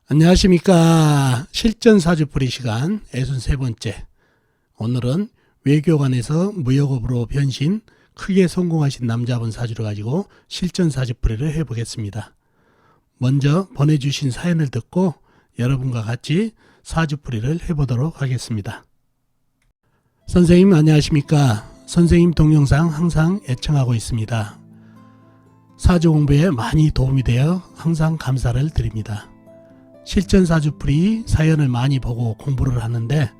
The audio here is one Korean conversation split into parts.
안녕하십니까. 실전사주풀이 시간 63번째. 오늘은 외교관에서 무역업으로 변신, 크게 성공하신 남자분 사주를 가지고 실전사주풀이를 해보겠습니다. 먼저 보내주신 사연을 듣고 여러분과 같이 사주풀이를 해보도록 하겠습니다. 선생님 안녕하십니까. 선생님 동영상 항상 애청하고 있습니다. 사주 공부에 많이 도움이 되어 항상 감사를 드립니다. 실전사주풀이 사연을 많이 보고 공부를 하는데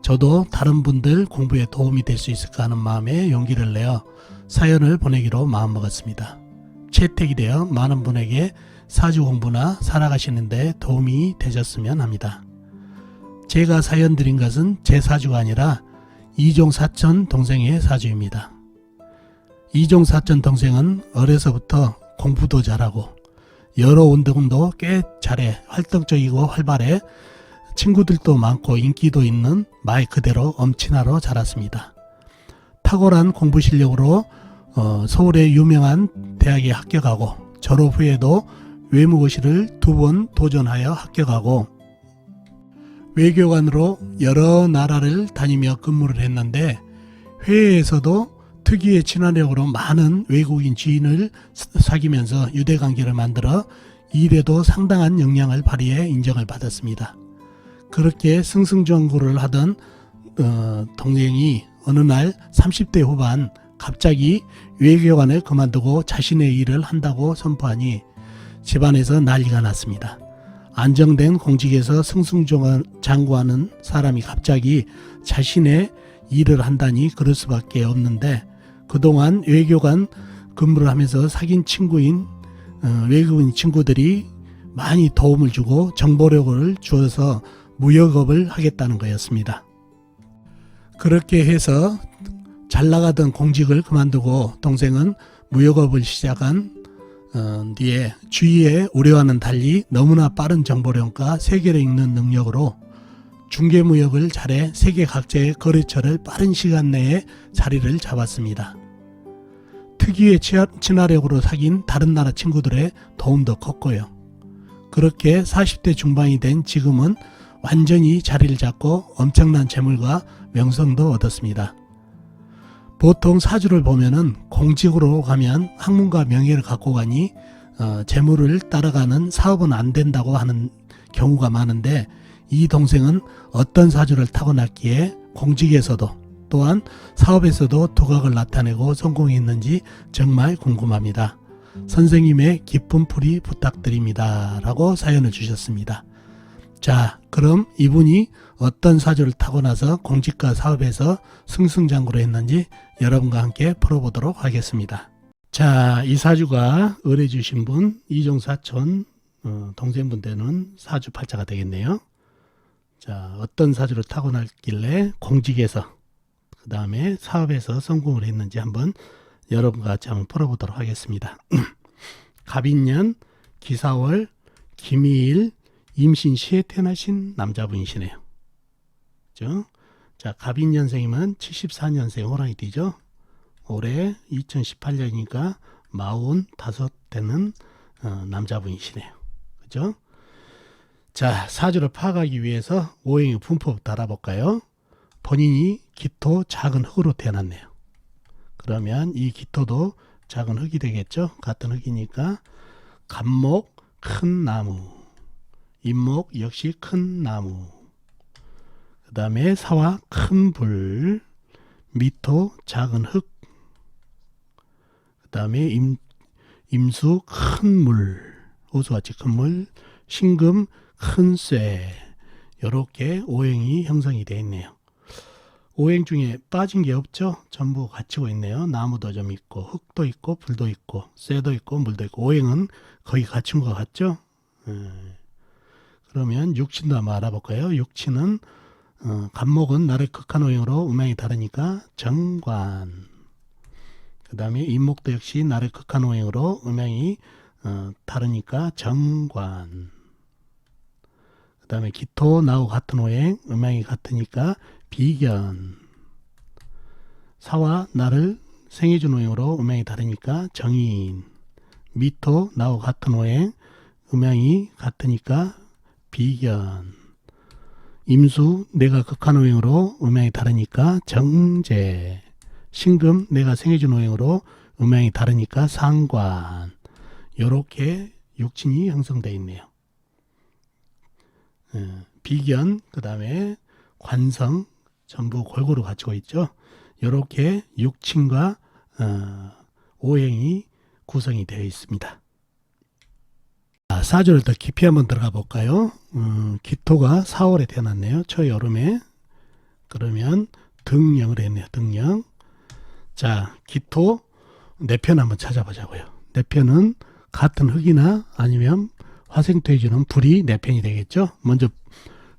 저도 다른 분들 공부에 도움이 될 수 있을까 하는 마음에 용기를 내어 사연을 보내기로 마음먹었습니다. 채택이 되어 많은 분에게 사주 공부나 살아가시는 데 도움이 되셨으면 합니다. 제가 사연 드린 것은 제 사주가 아니라 이종 사촌 동생의 사주입니다. 이종 사촌 동생은 어려서부터 공부도 잘하고 여러 운동도 꽤 잘해 활동적이고 활발해 친구들도 많고 인기도 있는 말 그대로 엄친아로 자랐습니다. 탁월한 공부 실력으로 서울의 유명한 대학에 합격하고 졸업 후에도 외무고시를 2번 도전하여 합격하고 외교관으로 여러 나라를 다니며 근무를 했는데 해외에서도 특유의 친화력으로 많은 외국인 지인을 사귀면서 유대관계를 만들어 일에도 상당한 역량을 발휘해 인정을 받았습니다. 그렇게 승승장구를 하던 동생이 어느 날 30대 후반 갑자기 외교관을 그만두고 자신의 일을 한다고 선포하니 집안에서 난리가 났습니다. 안정된 공직에서 승승장구하는 사람이 갑자기 자신의 일을 한다니 그럴 수밖에 없는데 그동안 외교관 근무를 하면서 사귄 친구인 외국인 친구들이 많이 도움을 주고 정보력을 주어서 무역업을 하겠다는 거였습니다. 그렇게 해서 잘 나가던 공직을 그만두고 동생은 무역업을 시작한 뒤에 주위의 우려와는 달리 너무나 빠른 정보력과 세계를 읽는 능력으로 중개무역을 잘해 세계 각지의 거래처를 빠른 시간 내에 자리를 잡았습니다. 특유의 친화력으로 사귄 다른 나라 친구들의 도움도 컸고요. 그렇게 40대 중반이 된 지금은 완전히 자리를 잡고 엄청난 재물과 명성도 얻었습니다. 보통 사주를 보면은 공직으로 가면 학문과 명예를 갖고 가니 재물을 따라가는 사업은 안 된다고 하는 경우가 많은데 이 동생은 어떤 사주를 타고났기에 공직에서도 또한 사업에서도 두각을 나타내고 성공했는지 정말 궁금합니다. 선생님의 깊은 풀이 부탁드립니다. 라고 사연을 주셨습니다. 자, 그럼 이분이 어떤 사주를 타고나서 공직과 사업에서 승승장구를 했는지 여러분과 함께 풀어보도록 하겠습니다. 자, 이 사주가 의뢰 주신 분 이종사촌 동생분 되는 사주 팔자가 되겠네요. 자, 어떤 사주를 타고났길래 공직에서 그 다음에 사업에서 성공을 했는지 한번 여러분과 같이 한번 풀어보도록 하겠습니다. 갑인년, 기사월, 김이일, 임신시에 태어나신 남자분이시네요. 그죠? 자, 갑인년생이면 74년생 호랑이 띠죠. 올해 2018년이니까 45 되는 남자분이시네요. 그죠? 자, 사주를 파악하기 위해서 오행의 분포부터 알아볼까요? 본인이 기토 작은 흙으로 태어났네요. 그러면 이 기토도 작은 흙이 되겠죠. 같은 흙이니까 갑목 큰 나무, 임목 역시 큰 나무, 그 다음에 사화 큰 불, 미토 작은 흙, 그 다음에 임수 큰 물, 호수같이 큰 물, 신금 큰 쇠, 이렇게 오행이 형성이 되어 있네요. 오행 중에 빠진 게 없죠. 전부 갖추고 있네요. 나무도 좀 있고 흙도 있고 불도 있고 쇠도 있고 물도 있고 오행은 거의 갖춘 것 같죠. 그러면 육친도 한번 알아볼까요? 육친은 갑목은 나를 극한 오행으로 음양이 다르니까 정관, 그 다음에 임목도 역시 나를 극한 오행으로 음양이 다르니까 정관, 그 다음에 기토 나하고 같은 오행 음양이 같으니까 비견, 사와 나를 생해준 오행으로 음양이 다르니까 정인, 미토 나하고 같은 오행 음양이 같으니까 비견. 임수 내가 극한오행으로 음양이 다르니까 정제. 신금 내가 생해준 오행으로 음양이 다르니까 상관. 요렇게 육친이 형성되어 있네요. 비견, 그 다음에 관성 전부 골고루 갖추고 있죠. 요렇게 육친과 오행이 구성이 되어 있습니다. 사주를 더 깊이 한번 들어가 볼까요? 기토가 4월에 태어났네요. 초여름에. 그러면 등령을 했네요. 등령. 자, 기토 내편 한번 찾아보자고요. 내편은 같은 흙이나 아니면 화생토해주는 불이 내편이 되겠죠. 먼저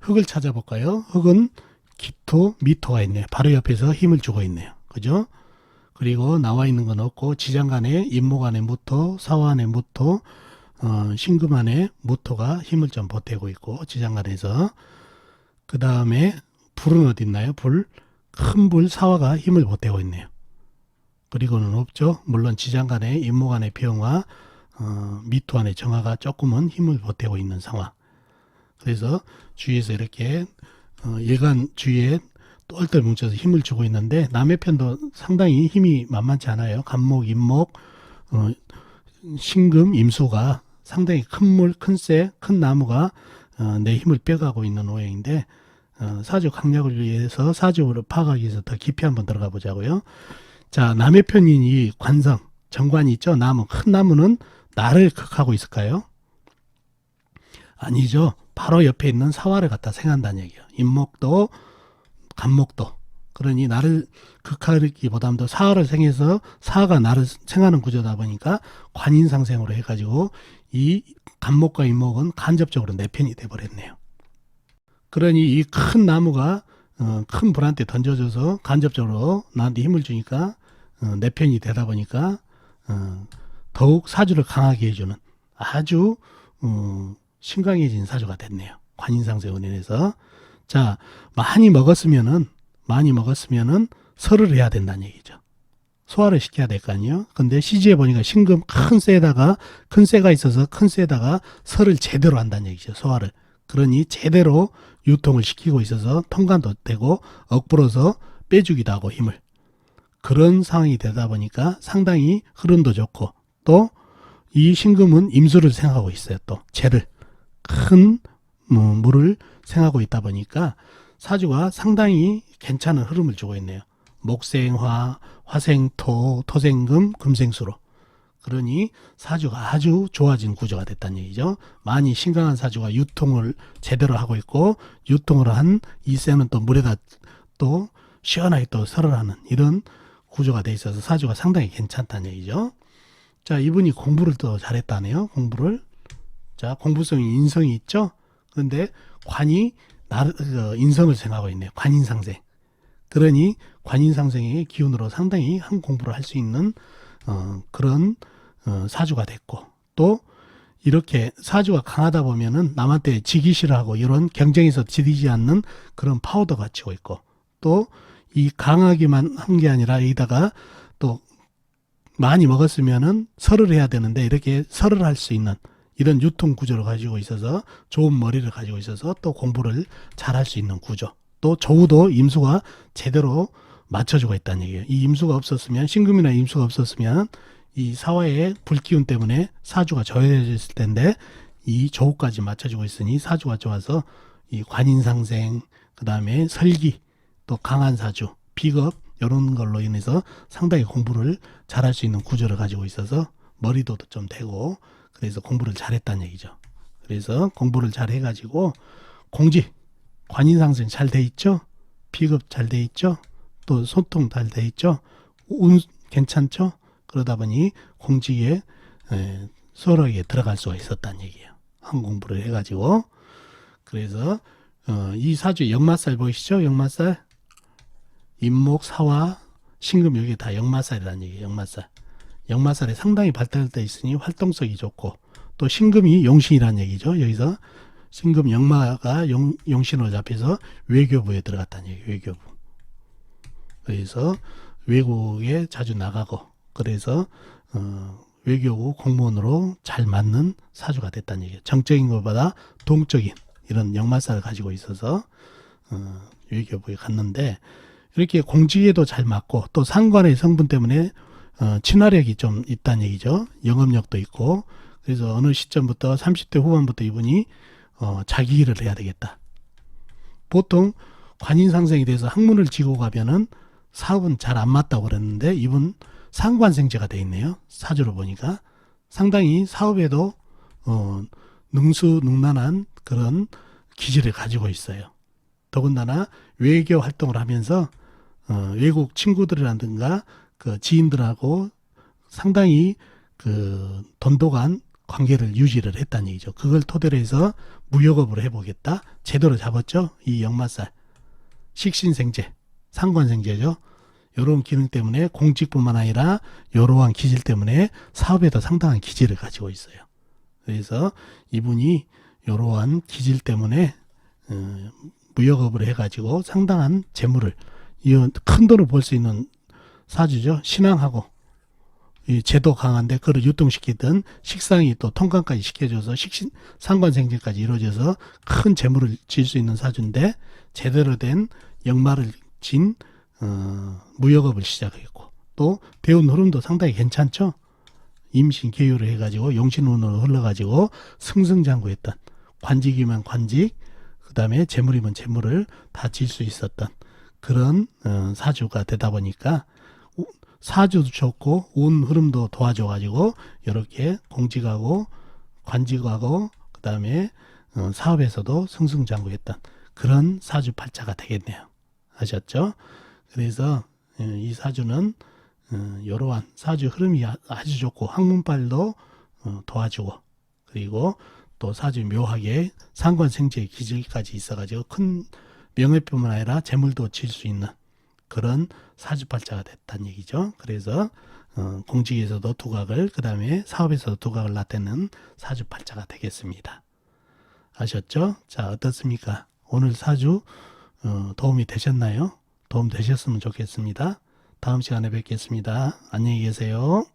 흙을 찾아볼까요? 흙은 기토, 미토가 있네요. 바로 옆에서 힘을 주고 있네요. 그죠? 그리고 나와 있는 건 없고 지장간에 임목안에 무토, 사화안에 무토, 신금안에 무토가 힘을 좀 보태고 있고 지장간에서. 그 다음에 불은 어디 있나요? 불, 큰 불 사화가 힘을 보태고 있네요. 그리고는 없죠. 물론 지장간에 임목안에 병화, 미토안에 정화가 조금은 힘을 보태고 있는 상황. 그래서 주위에서 이렇게 예간 주위에 똘똘 뭉쳐서 힘을 주고 있는데 남의 편도 상당히 힘이 만만치 않아요. 간목, 임목, 신금, 임수가 상당히 큰 물, 큰 새, 큰 나무가 내 힘을 빼가고 있는 오행인데 사주 강약을 위해서 사주를 파악하기 위해서 더 깊이 한번 들어가 보자고요. 자, 남의 편인 이 관성, 정관이 있죠. 나무, 큰 나무는 나를 극하고 있을까요? 아니죠. 바로 옆에 있는 사화를 갖다 생한다는 얘기예요. 임목도 간목도. 그러니 나를 극하기보다도 사화를 생해서 사화가 나를 생하는 구조다 보니까 관인상생으로 해가지고 이 간목과 임목은 간접적으로 내 편이 돼버렸네요. 그러니 이 큰 나무가 큰 불한테 던져줘서 간접적으로 나한테 힘을 주니까 내 편이 되다 보니까 더욱 사주를 강하게 해주는 아주 신강해진 사주가 됐네요. 관인상생 은연에서. 자, 많이 먹었으면은 설을 해야 된다는 얘기죠. 소화를 시켜야 될 거 아니에요. 근데 시지에 보니까 신금 큰 쇠가 있어서 큰 쇠에다가 설을 제대로 한다는 얘기죠. 소화를. 그러니 제대로 유통을 시키고 있어서 통관도 되고 억불어서 빼주기도 하고 힘을. 그런 상황이 되다 보니까 상당히 흐름도 좋고 또 이 신금은 임수를 생각하고 있어요. 또 재를 큰 물을 생각하고 있다 보니까 사주가 상당히 괜찮은 흐름을 주고 있네요. 목생화, 화생토, 토생금, 금생수로. 그러니 사주가 아주 좋아진 구조가 됐다는 얘기죠. 많이 신강한 사주가 유통을 제대로 하고 있고 유통을 한 이 쇠는 또 물에다 또 시원하게 또 설을 하는 이런 구조가 돼 있어서 사주가 상당히 괜찮다는 얘기죠. 자, 이분이 공부를 또 잘했다네요. 공부를. 자, 공부성이 인성이 있죠. 그런데 관이 인성을 생각하고 있네요. 관인상생. 그러니 관인상생의 기운으로 상당히 한 공부를 할 수 있는 그런 사주가 됐고 또 이렇게 사주가 강하다 보면은 남한테 지기 싫어하고 이런 경쟁에서 지리지 않는 그런 파워도 갖추고 있고 또 이 강하기만 한 게 아니라 여기다가 또 많이 먹었으면은 설을 해야 되는데 이렇게 설을 할 수 있는 이런 유통 구조를 가지고 있어서 좋은 머리를 가지고 있어서 또 공부를 잘 할 수 있는 구조. 또 조우도 임수가 제대로 맞춰주고 있다는 얘기예요. 이 임수가 없었으면 신금이나 임수가 없었으면 이 사화의 불기운 때문에 사주가 저해졌을 텐데 이 조우까지 맞춰주고 있으니 사주가 좋아서 이 관인상생 그 다음에 설기 또 강한 사주 비겁 이런 걸로 인해서 상당히 공부를 잘할 수 있는 구조를 가지고 있어서 머리도 좀 되고 그래서 공부를 잘했다는 얘기죠. 그래서 공부를 잘 해가지고 공지 관인상생 잘 돼 있죠. 비겁 잘 돼 있죠. 또 소통 잘 돼 있죠. 운 괜찮죠. 그러다 보니 공직에 수월하게 들어갈 수가 있었다는 얘기예요. 한 공부를 해가지고. 그래서 이 사주 역마살 보이시죠? 역마살 임목 사화 신금 여기 다 역마살이라는 얘기예요. 역마살. 역마살이 상당히 발달되어 있으니 활동성이 좋고 또 신금이 용신이라는 얘기죠. 여기서 신금 역마가 용신으로 잡혀서 외교부에 들어갔다는 얘기예요. 외교부. 그래서 외국에 자주 나가고 그래서 외교부 공무원으로 잘 맞는 사주가 됐다는 얘기예요. 정적인 것보다 동적인 이런 역마살을 가지고 있어서 외교부에 갔는데 이렇게 공직에도 잘 맞고 또 상관의 성분 때문에 친화력이 좀 있다는 얘기죠. 영업력도 있고 그래서 어느 시점부터 30대 후반부터 이분이 자기 일을 해야 되겠다. 보통 관인상생이 돼서 학문을 지고 가면은 사업은 잘 안 맞다고 그랬는데 이분 상관생제가 돼 있네요. 사주로 보니까 상당히 사업에도 능수능란한 그런 기질을 가지고 있어요. 더군다나 외교 활동을 하면서 외국 친구들이라든가 그 지인들하고 상당히 그 돈독한 관계를 유지를 했다는 얘기죠. 그걸 토대로 해서 무역업을 해보겠다. 제대로 잡았죠. 이 역마살. 식신생제, 상관생제죠. 이런 기능 때문에 공직뿐만 아니라 이러한 기질 때문에 사업에도 상당한 기질을 가지고 있어요. 그래서 이분이 이러한 기질 때문에 무역업을 해가지고 상당한 재물을 큰 돈을 벌 수 있는 사주죠. 신앙하고 이 제도 강한데 그걸 유통시키던 식상이 또 통관까지 시켜줘서 상관생제까지 이루어져서 큰 재물을 질 수 있는 사주인데 제대로 된 역마를 진 무역업을 시작했고 또 배운 흐름도 상당히 괜찮죠. 임신 계유를 해가지고 용신운으로 흘러가지고 승승장구했던 관직이면 관직 그 다음에 재물이면 재물을 다 질 수 있었던 그런 사주가 되다 보니까 사주도 좋고 운 흐름도 도와줘가지고 이렇게 공직하고 관직하고 그 다음에 사업에서도 승승장구했던 그런 사주팔자가 되겠네요. 아셨죠? 그래서 이 사주는 이러한 사주 흐름이 아주 좋고 학문발도 도와주고 그리고 또 사주 묘하게 상관생제의 기질까지 있어가지고 큰 명예뿐만 아니라 재물도 질 수 있는 그런 사주팔자가 됐다는 얘기죠. 그래서 공직에서도 두각을 그 다음에 사업에서도 두각을 나타내는 사주팔자가 되겠습니다. 아셨죠? 자, 어떻습니까? 오늘 사주 도움이 되셨나요? 도움 되셨으면 좋겠습니다. 다음 시간에 뵙겠습니다. 안녕히 계세요.